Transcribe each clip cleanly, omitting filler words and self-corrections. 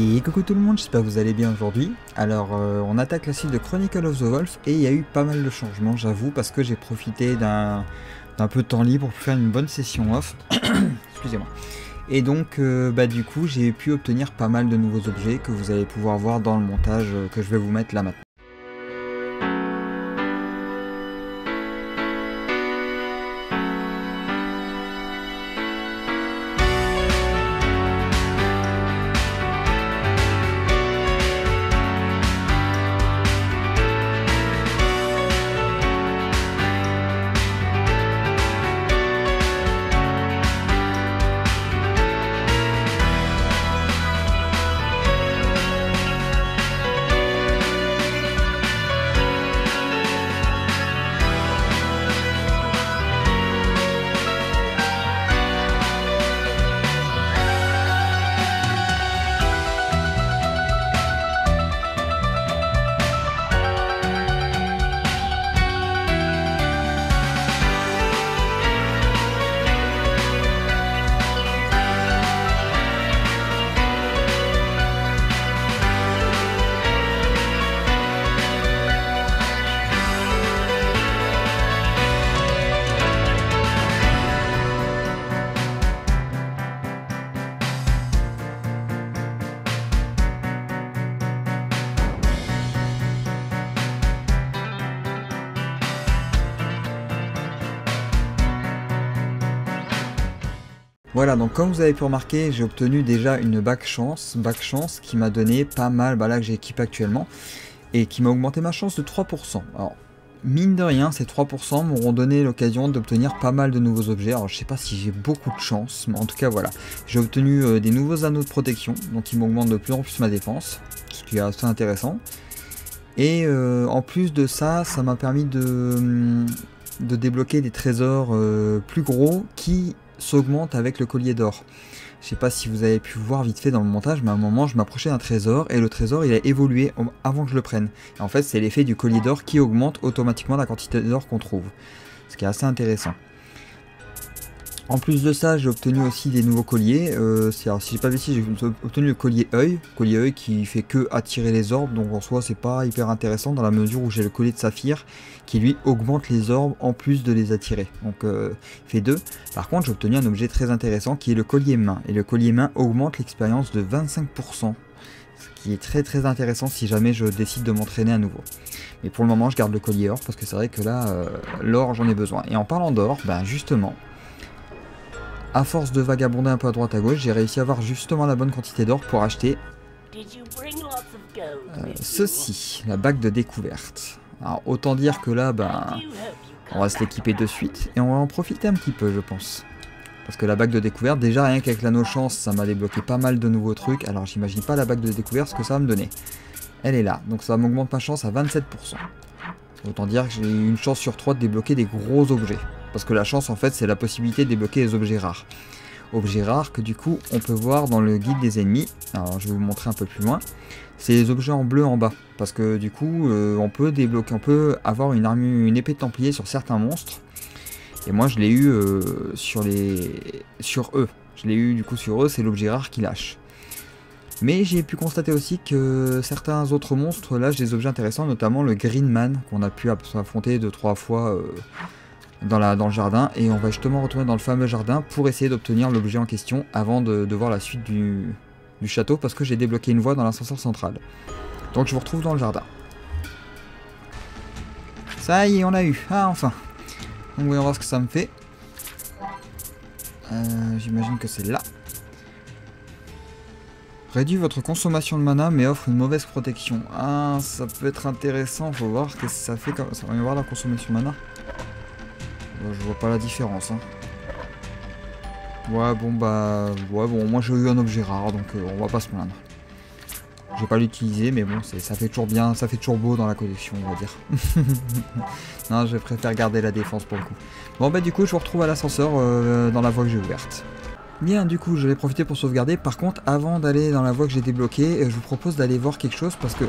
Et coucou tout le monde, j'espère que vous allez bien aujourd'hui. Alors on attaque la suite de Chronicle of the Wolf et il y a eu pas mal de changements, j'avoue, parce que j'ai profité d'un peu de temps libre pour faire une bonne session off. Excusez-moi. Et donc du coup j'ai pu obtenir pas mal de nouveaux objets que vous allez pouvoir voir dans le montage que je vais vous mettre là maintenant. Voilà, donc comme vous avez pu remarquer, j'ai obtenu déjà une bac chance qui m'a donné pas mal, là que j'ai équipé actuellement, et qui m'a augmenté ma chance de 3%. Alors, mine de rien, ces 3% m'auront donné l'occasion d'obtenir pas mal de nouveaux objets. Alors, je sais pas si j'ai beaucoup de chance, mais en tout cas, voilà. J'ai obtenu des nouveaux anneaux de protection, donc ils m'augmentent de plus en plus ma défense, ce qui est assez intéressant. Et en plus de ça, ça m'a permis de débloquer des trésors plus gros qui s'augmente avec le collier d'or. Je sais pas si vous avez pu voir vite fait dans le montage, mais à un moment je m'approchais d'un trésor et le trésor il a évolué avant que je le prenne. Et en fait c'est l'effet du collier d'or qui augmente automatiquement la quantité d'or qu'on trouve, ce qui est assez intéressant. En plus de ça, j'ai obtenu aussi des nouveaux colliers. Alors, si j'ai pas ici, j'ai obtenu le collier œil qui fait que attirer les orbes. Donc en soi, c'est pas hyper intéressant dans la mesure où j'ai le collier de saphir qui lui augmente les orbes en plus de les attirer. Donc fait 2. Par contre, j'ai obtenu un objet très intéressant qui est le collier main. Et le collier main augmente l'expérience de 25%. Ce qui est très intéressant si jamais je décide de m'entraîner à nouveau. Mais pour le moment, je garde le collier or parce que c'est vrai que là, l'or, j'en ai besoin. Et en parlant d'or, justement, à force de vagabonder un peu à droite à gauche, j'ai réussi à avoir justement la bonne quantité d'or pour acheter ceci, la bague de découverte. Alors autant dire que là, on va se l'équiper de suite et on va en profiter un petit peu, je pense. Parce que la bague de découverte, déjà rien qu'avec l'anneau chance, ça m'a débloqué pas mal de nouveaux trucs. Alors j'imagine pas la bague de découverte, ce que ça va me donner. Elle est là, donc ça m'augmente ma chance à 27%. Autant dire que j'ai une chance sur 3 de débloquer des gros objets. Parce que la chance en fait c'est la possibilité de débloquer les objets rares. Objets rares que du coup on peut voir dans le guide des ennemis. Alors je vais vous montrer un peu plus loin. C'est les objets en bleu en bas. Parce que du coup on peut débloquer, on peut avoir une épée de templier sur certains monstres. Et moi je l'ai eu sur eux. Je l'ai eu du coup sur eux, c'est l'objet rare qui lâche. Mais j'ai pu constater aussi que certains autres monstres lâchent des objets intéressants, notamment le Green Man qu'on a pu affronter 2-3 fois dans le jardin. Et on va justement retourner dans le fameux jardin pour essayer d'obtenir l'objet en question avant de voir la suite du château, parce que j'ai débloqué une voie dans l'ascenseur central. Donc je vous retrouve dans le jardin. Ça y est, on l'a eu. Ah, enfin. Donc voyons voir ce que ça me fait. J'imagine que c'est là. Réduit votre consommation de mana mais offre une mauvaise protection. Ah, ça peut être intéressant, faut voir ce que ça fait comme ça. On va voir la consommation de mana. Je vois pas la différence. Hein. Ouais, bon, moi j'ai eu un objet rare, donc on va pas se plaindre. Je vais pas l'utiliser, mais bon, ça fait toujours bien, ça fait toujours beau dans la collection, on va dire. Non, je préfère garder la défense pour le coup. Bon, du coup, je vous retrouve à l'ascenseur dans la voie que j'ai ouverte. Bien, du coup, je vais profiter pour sauvegarder. Par contre, avant d'aller dans la voie que j'ai débloquée, je vous propose d'aller voir quelque chose parce que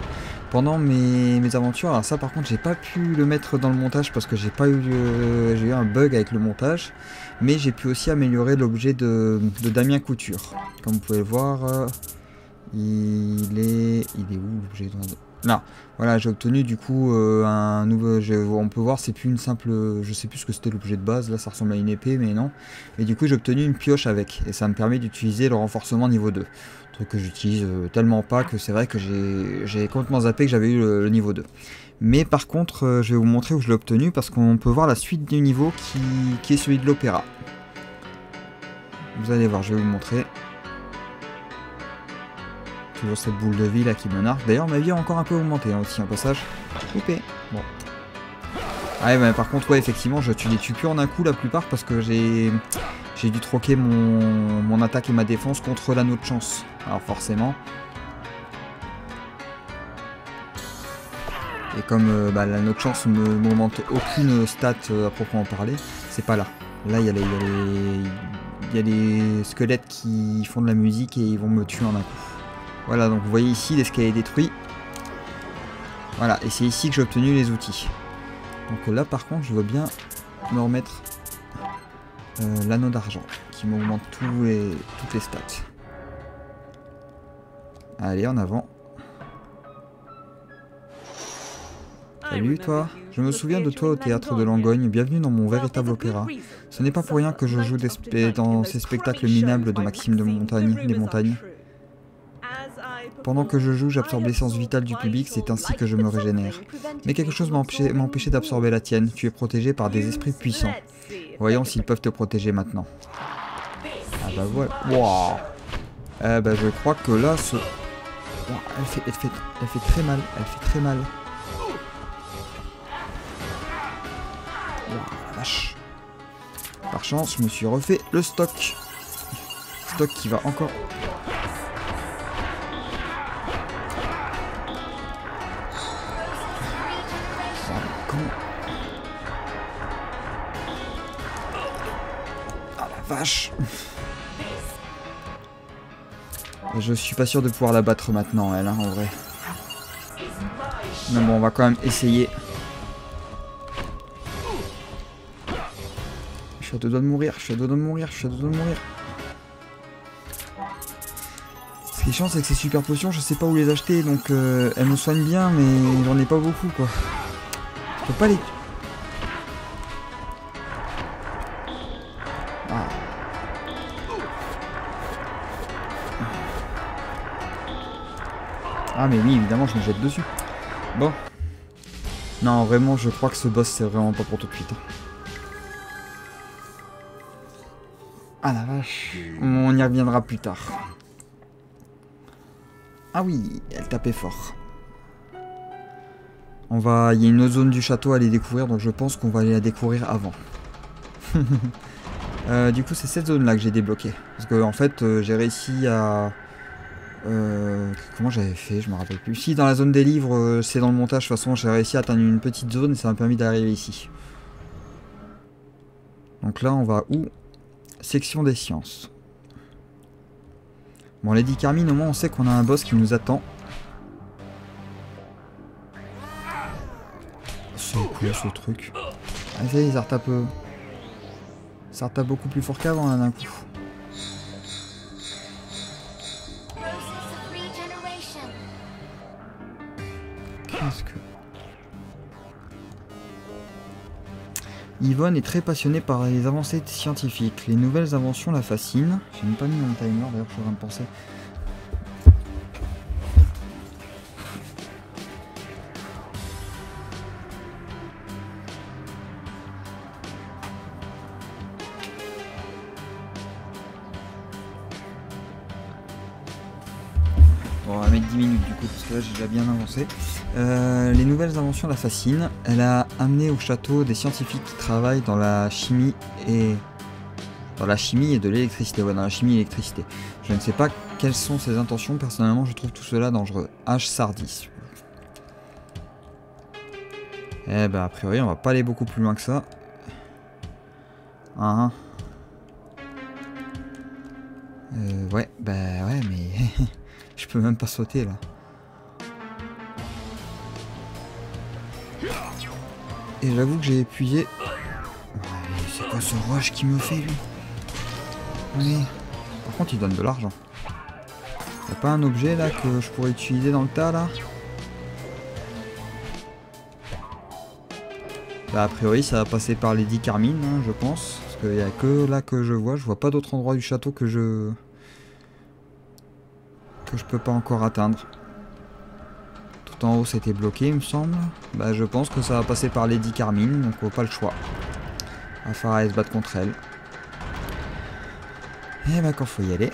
pendant mes aventures, alors ça par contre, j'ai pas pu le mettre dans le montage parce que j'ai eu un bug avec le montage, mais j'ai pu aussi améliorer l'objet de Damien Couture. Comme vous pouvez le voir, Il est où l'objet de... Là, voilà, j'ai obtenu du coup un nouveau... On peut voir, c'est plus une simple... Je sais plus ce que c'était l'objet de base, là ça ressemble à une épée, mais non. Et du coup j'ai obtenu une pioche avec, et ça me permet d'utiliser le renforcement niveau 2. Truc que j'utilise tellement pas que c'est vrai que j'ai complètement zappé que j'avais eu le niveau 2. Mais par contre, je vais vous montrer où je l'ai obtenu, parce qu'on peut voir la suite du niveau qui est celui de l'opéra. Vous allez voir, je vais vous montrer. Toujours cette boule de vie là qui me nargue. D'ailleurs, ma vie a encore un peu augmenté hein, aussi, en passage. Loupé. Bon. Ah ouais, par contre, ouais, effectivement, je les tue plus en un coup la plupart parce que j'ai dû troquer mon attaque et ma défense contre l'anneau de chance. Alors forcément. Et comme l'anneau de chance ne m'augmente aucune stat à proprement parler, c'est pas là. Là, il y a les squelettes qui font de la musique et ils vont me tuer en un coup. Voilà, donc vous voyez ici, l'escalier est détruit. Voilà, et c'est ici que j'ai obtenu les outils. Donc là, par contre, je veux bien me remettre l'anneau d'argent, qui m'augmente toutes les stats. Allez, en avant. Salut toi, je me souviens de toi au théâtre de Langogne, bienvenue dans mon véritable opéra. Ce n'est pas pour rien que je joue dans ces spectacles minables de Maxime des Montagnes. Pendant que je joue, j'absorbe l'essence vitale du public, c'est ainsi que je me régénère. Mais quelque chose m'a empêché d'absorber la tienne, tu es protégé par des esprits puissants. Voyons s'ils peuvent te protéger maintenant. Ah bah voilà. Wow. Bah je crois que là, wow, elle fait très mal, elle fait très mal. Wow, la vache. Par chance, je me suis refait le stock. Stock qui va encore... Ah la vache. Et je suis pas sûr de pouvoir la battre maintenant, elle, hein, en vrai. Mais bon, on va quand même essayer. Je suis à deux doigts de mourir, je suis à deux doigts de mourir, je suis à deux doigts de mourir. Ce qui est chiant, c'est que ces super potions, je sais pas où les acheter, donc elles me soignent bien, mais j'en ai pas beaucoup, quoi. Je peux pas les... Ah. Ah mais oui, évidemment, je me jette dessus. Bon. Non, vraiment, je crois que ce boss, c'est vraiment pas pour tout de suite. Ah la vache. On y reviendra plus tard. Ah oui, elle tapait fort. Il y a une autre zone du château à aller découvrir, donc je pense qu'on va aller la découvrir avant. Du coup, c'est cette zone-là que j'ai débloquée. Parce que en fait, j'ai réussi à... comment j'avais fait, je me rappelle plus. Si, dans la zone des livres, c'est dans le montage, de toute façon, j'ai réussi à atteindre une petite zone et ça m'a permis d'arriver ici. Donc là, on va où? Section des sciences. Bon, Lady Carmine, au moins, on sait qu'on a un boss qui nous attend. C'est quoi ce truc? Ah, ça y est, ça retape... Ça retape beaucoup plus fort qu'avant, là, d'un coup. Qu'est-ce que... Yvonne est très passionnée par les avancées scientifiques. Les nouvelles inventions la fascinent. J'ai même pas mis mon timer, d'ailleurs, je suis en train de penser. Bon, on va mettre 10 minutes du coup, parce que là j'ai déjà bien avancé. Les nouvelles inventions la fascinent. Elle a amené au château des scientifiques qui travaillent dans la chimie et... Dans la chimie et de l'électricité. Ouais, dans la chimie et l'électricité. Je ne sais pas quelles sont ses intentions. Personnellement, je trouve tout cela dangereux. H. Sardis. Eh ben, a priori, on va pas aller beaucoup plus loin que ça. Ah. Ouais, bah ouais, mais... je peux même pas sauter, là. Et j'avoue que j'ai épuisé... Ouais, c'est quoi ce rush qui me fait, lui? Oui. Par contre, il donne de l'argent. Y'a pas un objet là que je pourrais utiliser dans le tas là? Bah a priori ça va passer par Lady Carmine, hein, je pense. Parce qu'il y a que là que je vois pas d'autre endroit du château que je peux pas encore atteindre. Tout en haut c'était bloqué il me semble. Bah je pense que ça va passer par Lady Carmine, donc pas le choix. Il va falloir aller se battre contre elle. Et bah quand faut y aller.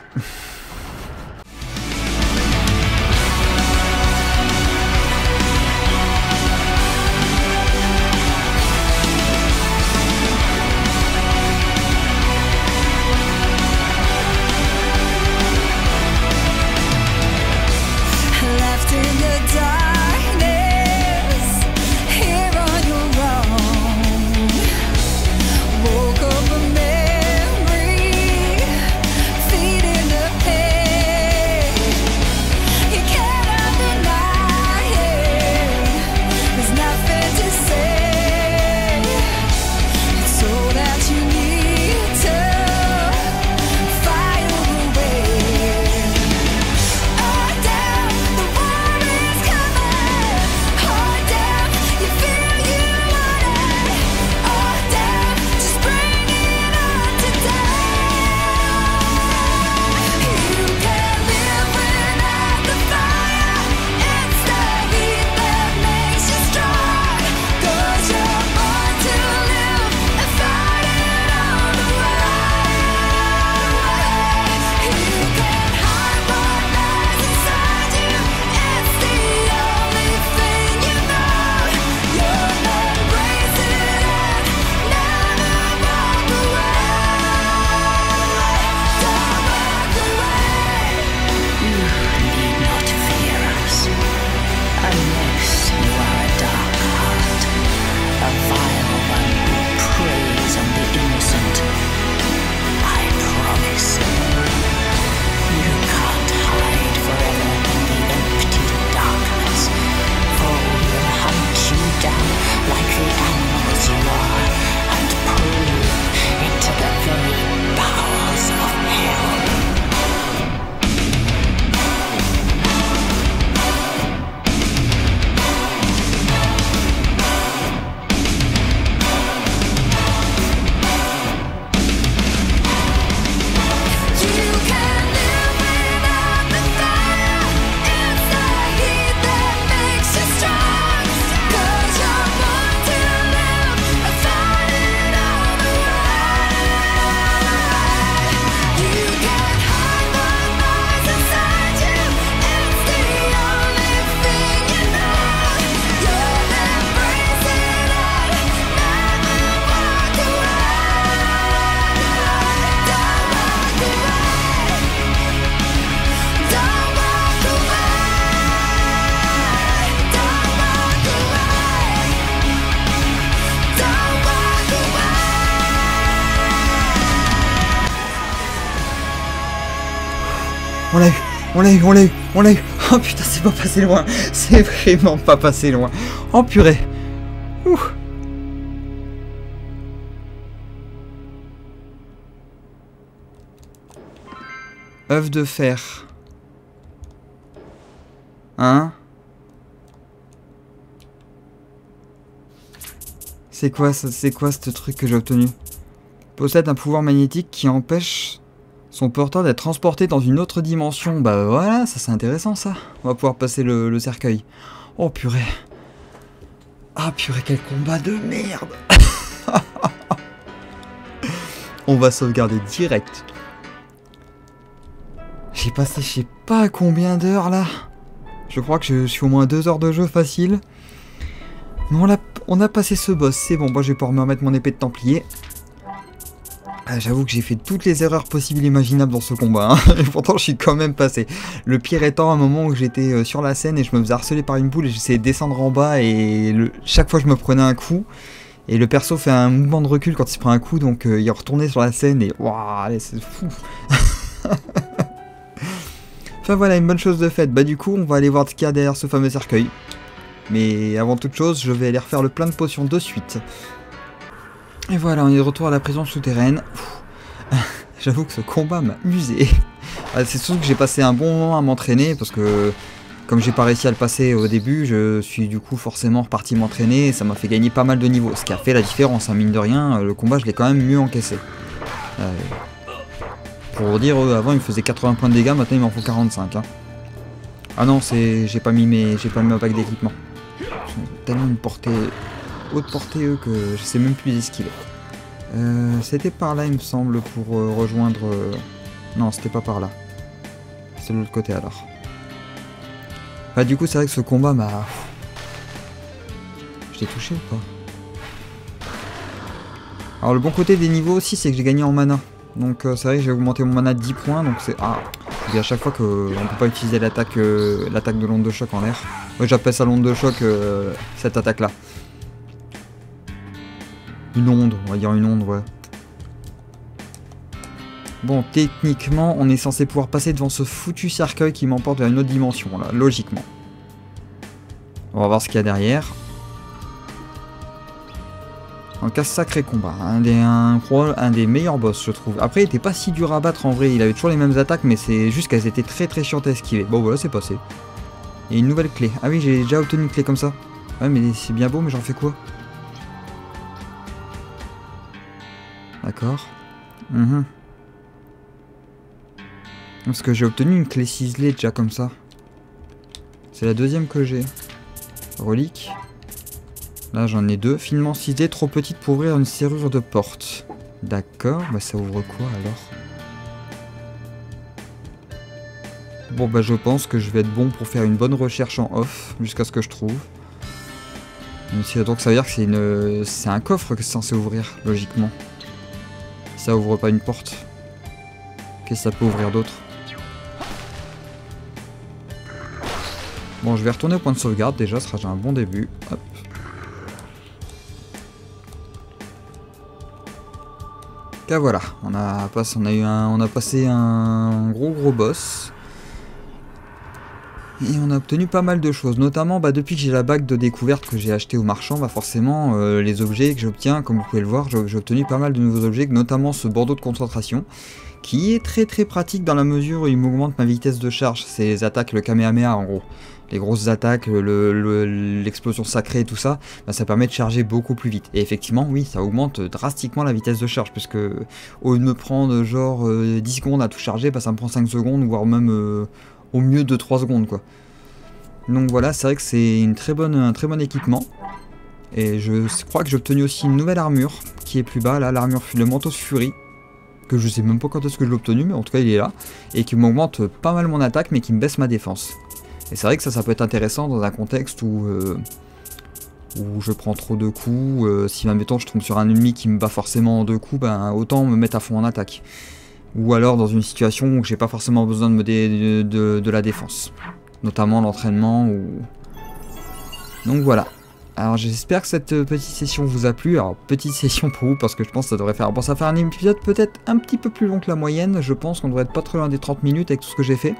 On l'a eu, on l'a eu, on l'a eu, on l'a eu. Oh putain, c'est pas passé loin. C'est vraiment pas passé loin. Oh purée. Ouh. œuf de fer. Hein? C'est quoi ça? C'est quoi ce truc que j'ai obtenu? Possède un pouvoir magnétique qui empêche son porteur d'être transporté dans une autre dimension. Bah voilà, ça c'est intéressant ça. On va pouvoir passer le cercueil. Oh purée. Ah purée, quel combat de merde. On va sauvegarder direct. J'ai passé je sais pas combien d'heures là. Je crois que je suis au moins 2 heures de jeu facile. Mais on a passé ce boss, c'est bon. Moi je vais pouvoir me remettre mon épée de Templier. Ah, j'avoue que j'ai fait toutes les erreurs possibles et imaginables dans ce combat, hein. Et pourtant je suis quand même passé. Le pire étant un moment où j'étais sur la scène et je me faisais harceler par une boule et j'essayais de descendre en bas et chaque fois je me prenais un coup. Et le perso fait un mouvement de recul quand il se prend un coup, donc il est retourné sur la scène et waouh, c'est fou. Enfin voilà, une bonne chose de faite. Bah du coup on va aller voir ce qu'il y a derrière ce fameux cercueil. Mais avant toute chose, je vais aller refaire le plein de potions de suite. Et voilà, on est de retour à la prison souterraine. J'avoue que ce combat m'a usé. C'est sûr que j'ai passé un bon moment à m'entraîner parce que comme j'ai pas réussi à le passer au début, je suis du coup forcément reparti m'entraîner et ça m'a fait gagner pas mal de niveaux. Ce qui a fait la différence, hein, mine de rien, le combat je l'ai quand même mieux encaissé. Pour dire, avant il me faisait 80 points de dégâts, maintenant il m'en faut 45. Hein. Ah non, j'ai pas mis ma pack d'équipement. Ils ont tellement une portée, haute portée eux que je sais même plus les esquiver. C'était par là il me semble pour rejoindre... Non, c'était pas par là. C'est de l'autre côté alors. Bah du coup c'est vrai que ce combat m'a... Je l'ai touché ou pas? Alors le bon côté des niveaux aussi c'est que j'ai gagné en mana. Donc c'est vrai que j'ai augmenté mon mana de 10 points donc c'est... Ah, et à chaque fois qu'on peut pas utiliser l'attaque de l'onde de choc en l'air. Ouais, j'appelle ça l'onde de choc cette attaque là. Une onde, on va dire une onde, ouais. Bon, techniquement, on est censé pouvoir passer devant ce foutu cercueil qui m'emporte vers une autre dimension, là, logiquement. On va voir ce qu'il y a derrière. En cas, sacré combat. Un des meilleurs boss, je trouve. Après, il était pas si dur à battre en vrai. Il avait toujours les mêmes attaques, mais c'est juste qu'elles étaient très très chiantes à esquiver. Bon, voilà, c'est passé. Et une nouvelle clé. Ah oui, j'ai déjà obtenu une clé comme ça. Ouais, mais c'est bien beau, mais j'en fais quoi? D'accord. Parce que j'ai obtenu une clé ciselée déjà comme ça. C'est la deuxième que j'ai. Relique. Là j'en ai deux. Finement ciselée, trop petite pour ouvrir une serrure de porte. D'accord, bah ça ouvre quoi alors? Bon bah je pense que je vais être bon pour faire une bonne recherche en off, jusqu'à ce que je trouve. Donc ça veut dire que c'est un coffre que c'est censé ouvrir, logiquement. Ça ouvre pas une porte. Qu'est-ce que ça peut ouvrir d'autre? Bon, je vais retourner au point de sauvegarde déjà, ce sera déjà un bon début. Hop. Et voilà, on a passé un gros boss. Et on a obtenu pas mal de choses, notamment depuis que j'ai la bague de découverte que j'ai acheté au marchand, forcément les objets que j'obtiens, comme vous pouvez le voir, j'ai obtenu pas mal de nouveaux objets, notamment ce bandeau de concentration, qui est très pratique dans la mesure où il m'augmente ma vitesse de charge, c'est les attaques, le Kamehameha en gros. Les grosses attaques, l'explosion sacrée et tout ça, ça permet de charger beaucoup plus vite. Et effectivement, oui, ça augmente drastiquement la vitesse de charge, puisque au lieu de me prendre genre 10 secondes à tout charger, ça me prend 5 secondes, voire même au mieux de 3 secondes quoi. Donc voilà, c'est vrai que c'est un très bon équipement. Et je crois que j'ai obtenu aussi une nouvelle armure, qui est plus bas, là, le manteau de furie. Que je sais même pas quand est-ce que je l'ai obtenu, mais en tout cas il est là. Et qui m'augmente pas mal mon attaque, mais qui me baisse ma défense. Et c'est vrai que ça peut être intéressant dans un contexte où je prends trop de coups. Si admettons je tombe sur un ennemi qui me bat forcément en 2 coups, autant me mettre à fond en attaque. Ou alors dans une situation où j'ai pas forcément besoin de la défense. Notamment l'entraînement ou... Donc voilà. Alors j'espère que cette petite session vous a plu. Alors petite session pour vous parce que je pense que ça devrait faire... Bon, ça va faire un épisode peut-être un petit peu plus long que la moyenne. Je pense qu'on devrait être pas très loin des 30 minutes avec tout ce que j'ai fait.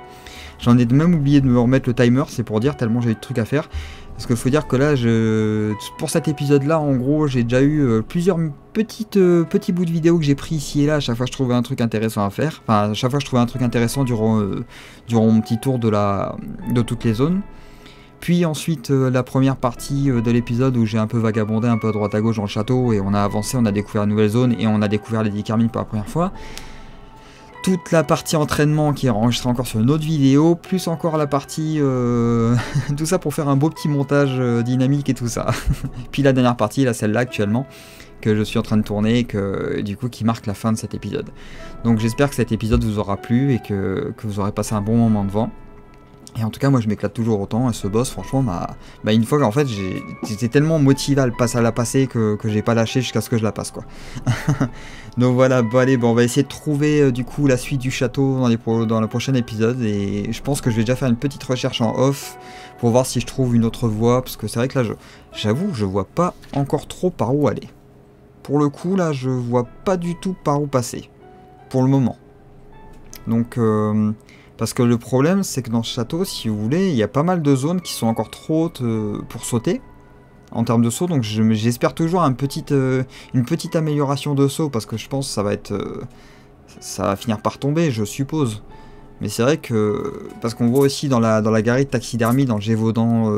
J'en ai même oublié de me remettre le timer, c'est pour dire tellement j'ai eu de trucs à faire. Parce qu'il faut dire que là, pour cet épisode-là, en gros, j'ai déjà eu plusieurs petits bouts de vidéos que j'ai pris ici et là. À chaque fois, je trouvais un truc intéressant à faire. Enfin, à chaque fois, je trouvais un truc intéressant durant mon petit tour de toutes les zones. Puis ensuite, la première partie de l'épisode où j'ai un peu vagabondé un peu à droite à gauche dans le château et on a avancé, on a découvert une nouvelle zone et on a découvert les 10 carmines pour la première fois. Toute la partie entraînement qui est enregistrée encore sur une autre vidéo, plus encore la partie... tout ça pour faire un beau petit montage dynamique et tout ça. Puis la dernière partie, là celle-là actuellement, que je suis en train de tourner et du coup qui marque la fin de cet épisode. Donc j'espère que cet épisode vous aura plu et que vous aurez passé un bon moment devant. Et en tout cas, moi je m'éclate toujours autant, et ce boss, franchement, une fois qu'en fait, j'étais tellement motivé à la passer que j'ai pas lâché jusqu'à ce que je la passe, quoi. Donc voilà, bon allez, on va essayer de trouver du coup la suite du château dans le prochain épisode, et je pense que je vais déjà faire une petite recherche en off pour voir si je trouve une autre voie, parce que c'est vrai que là, j'avoue, je vois pas encore trop par où aller. Pour le coup, là, je vois pas du tout par où passer, pour le moment. Donc... Parce que le problème, c'est que dans ce château, si vous voulez, il y a pas mal de zones qui sont encore trop hautes pour sauter, en termes de saut, donc j'espère toujours une petite amélioration de saut, parce que je pense que ça va être ça va finir par tomber, je suppose. Mais c'est vrai que... Parce qu'on voit aussi dans la galerie de taxidermie, dans le Gévaudan...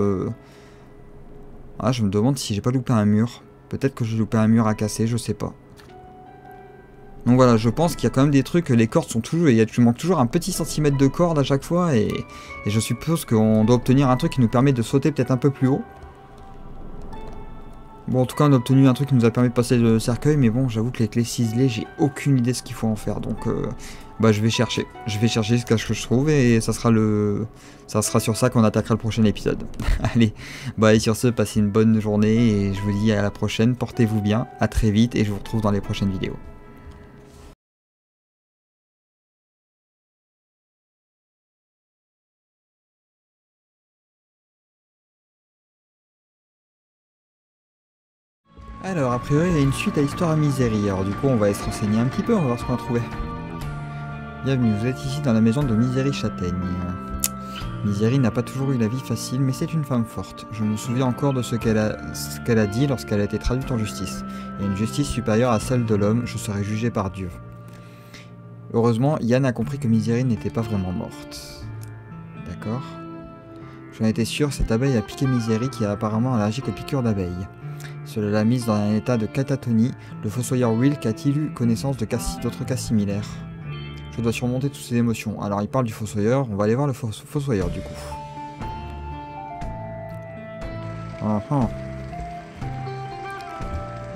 Ah, je me demande si j'ai pas loupé un mur. Peut-être que j'ai loupé un mur à casser, je sais pas. Donc voilà, je pense qu'il y a quand même des trucs, les cordes sont toujours... Tu manques toujours un petit centimètre de corde à chaque fois, et je suppose qu'on doit obtenir un truc qui nous permet de sauter peut-être un peu plus haut. Bon, en tout cas, on a obtenu un truc qui nous a permis de passer le cercueil, mais bon, j'avoue que les clés ciselées, j'ai aucune idée de ce qu'il faut en faire, donc bah je vais chercher. Je vais chercher jusqu'à ce que je trouve, et ça sera sur ça qu'on attaquera le prochain épisode. Allez, bah et sur ce, passez une bonne journée, et je vous dis à la prochaine, portez-vous bien, à très vite, et je vous retrouve dans les prochaines vidéos. Alors, a priori, il y a une suite à l'histoire à Misery. Alors, du coup, on va se renseigner un petit peu, on va voir ce qu'on a trouvé. Bienvenue, vous êtes ici dans la maison de Misery Châtaigne. Misery n'a pas toujours eu la vie facile, mais c'est une femme forte. Je me souviens encore de ce qu'elle a dit lorsqu'elle a été traduite en justice. Et une justice supérieure à celle de l'homme, je serai jugée par Dieu. Heureusement, Yann a compris que Misery n'était pas vraiment morte. D'accord. J'en étais sûr, cette abeille a piqué Misery qui est apparemment allergique aux piqûres d'abeilles. Cela l'a mise dans un état de catatonie. Le fossoyeur Wilk a-t-il eu connaissance d'autres cas similaires? Je dois surmonter toutes ces émotions. Alors il parle du fossoyeur, on va aller voir le fossoyeur du coup.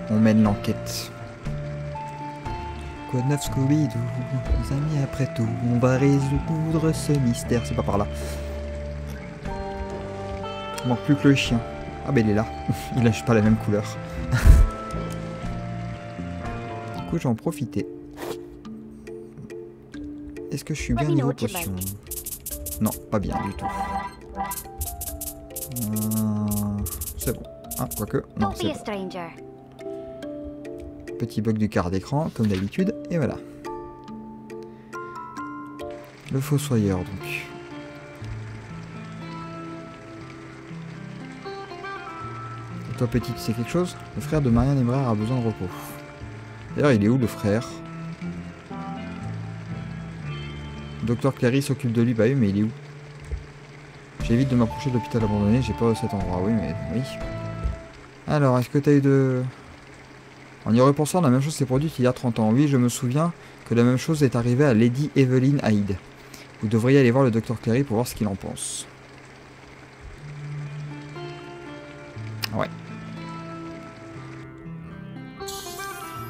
On mène l'enquête. Quoi de neuf Scooby-Doo, les amis après tout, on va résoudre ce mystère. C'est pas par là. Il manque plus que le chien. Ah bah il est là, il lâche pas la même couleur. Du coup j'en profiter. Est-ce que je suis bien niveau potion? Non, pas bien du tout. C'est bon. Ah, quoique, non, c'est bon. Petit bug du quart d'écran, comme d'habitude, et voilà. Le fossoyeur donc. Toi petit, tu sais quelque chose? Le frère de Marianne Ebrard a besoin de repos. D'ailleurs, il est où le frère? Docteur Clary s'occupe de lui, bah oui, mais il est où? J'évite de m'approcher de l'hôpital abandonné, j'ai pas cet endroit, oui, mais oui. Alors, est-ce que t'as eu de... En y repensant, la même chose s'est produite il y a 30 ans. Oui, je me souviens que la même chose est arrivée à Lady Evelyn Hyde. Vous devriez aller voir le docteur Clary pour voir ce qu'il en pense. Ouais.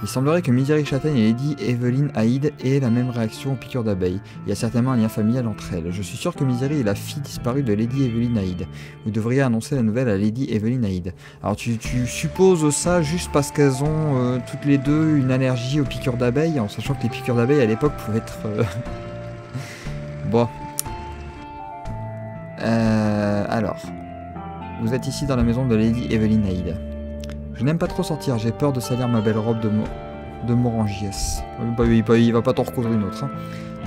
Il semblerait que Misery Châtaigne et Lady Evelyn Hyde aient la même réaction aux piqûres d'abeilles. Il y a certainement un lien familial entre elles. Je suis sûr que Misery est la fille disparue de Lady Evelyn Hyde. Vous devriez annoncer la nouvelle à Lady Evelyn Hyde. Alors tu supposes ça juste parce qu'elles ont toutes les deux une allergie aux piqûres d'abeilles, en sachant que les piqûres d'abeilles à l'époque pouvaient être... Bon. Alors. Vous êtes ici dans la maison de Lady Evelyn Hyde. Je n'aime pas trop sortir, j'ai peur de salir ma belle robe de Morangiès. Il va pas t'en recoudre une autre. Hein.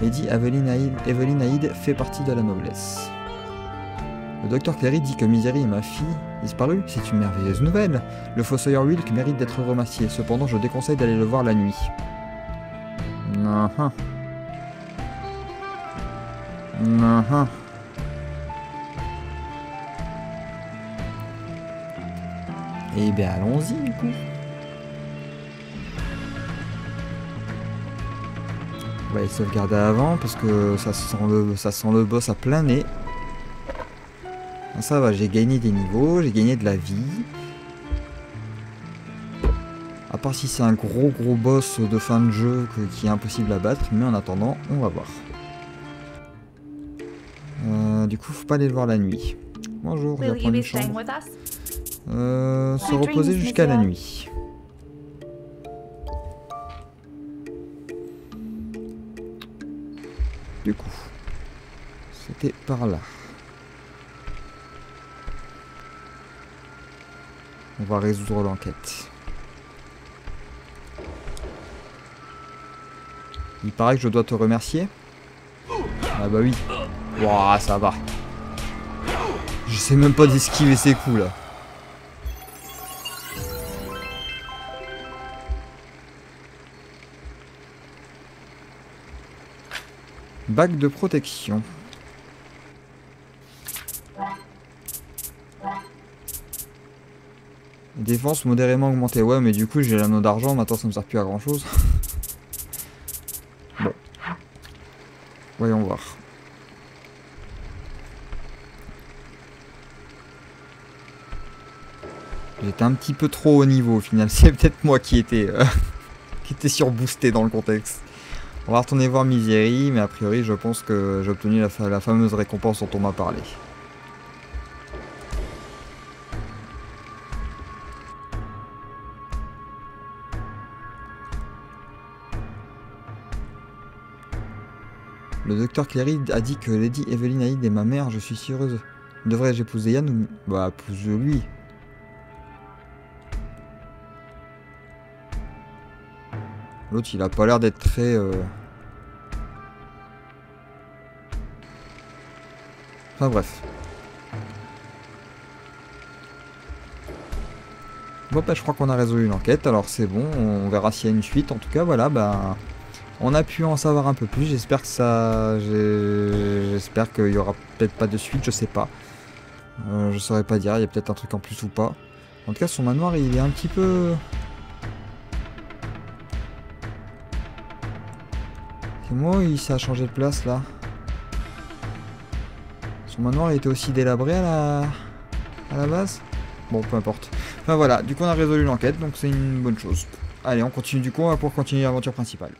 Lady Evelyn Hyde fait partie de la noblesse. Le docteur Clary dit que Misery est ma fille disparue. C'est une merveilleuse nouvelle. Le fossoyeur Wilk mérite d'être remercié. Cependant, je déconseille d'aller le voir la nuit. Eh bien, allons-y, du coup. On va les sauvegarder avant, parce que ça sent le boss à plein nez. Ça va, j'ai gagné des niveaux, j'ai gagné de la vie. À part si c'est un gros boss de fin de jeu qui est impossible à battre, mais en attendant, on va voir. Du coup, faut pas aller le voir la nuit. Bonjour, je vais prendre une chambre. Se reposer jusqu'à la nuit. Du coup, c'était par là. On va résoudre l'enquête. Il paraît que je dois te remercier. Ah bah oui. Wouah, ça va. Je sais même pas d'esquiver ces coups là. Bague de protection. Défense modérément augmentée. Ouais, mais du coup, j'ai l'anneau d'argent. Maintenant, ça me sert plus à grand chose. Bon. Voyons voir. J'étais un petit peu trop haut niveau au final. C'est peut-être moi qui était surboosté dans le contexte. On va retourner voir Misery, mais a priori, je pense que j'ai obtenu la fameuse récompense dont on m'a parlé. Le docteur Cléry a dit que Lady Evelyn Hyde est ma mère, je suis si heureuse. Devrais-je épouser Yann ou... Bah, épouse-lui. L'autre, il a pas l'air d'être très... Enfin bref. Bon, bah, je crois qu'on a résolu l'enquête, alors c'est bon, on verra s'il y a une suite. En tout cas, voilà, bah... On a pu en savoir un peu plus, j'espère que ça... J'espère qu'il y aura peut-être pas de suite, je sais pas. Je saurais pas dire, il y a peut-être un truc en plus ou pas. En tout cas, son manoir, il est un petit peu... C'est moi ou ça a changé de place, là? Son manoir, il était aussi délabré à la base? Bon, peu importe. Enfin voilà, du coup, on a résolu l'enquête, donc c'est une bonne chose. Allez, on continue du coup, pour continuer l'aventure principale.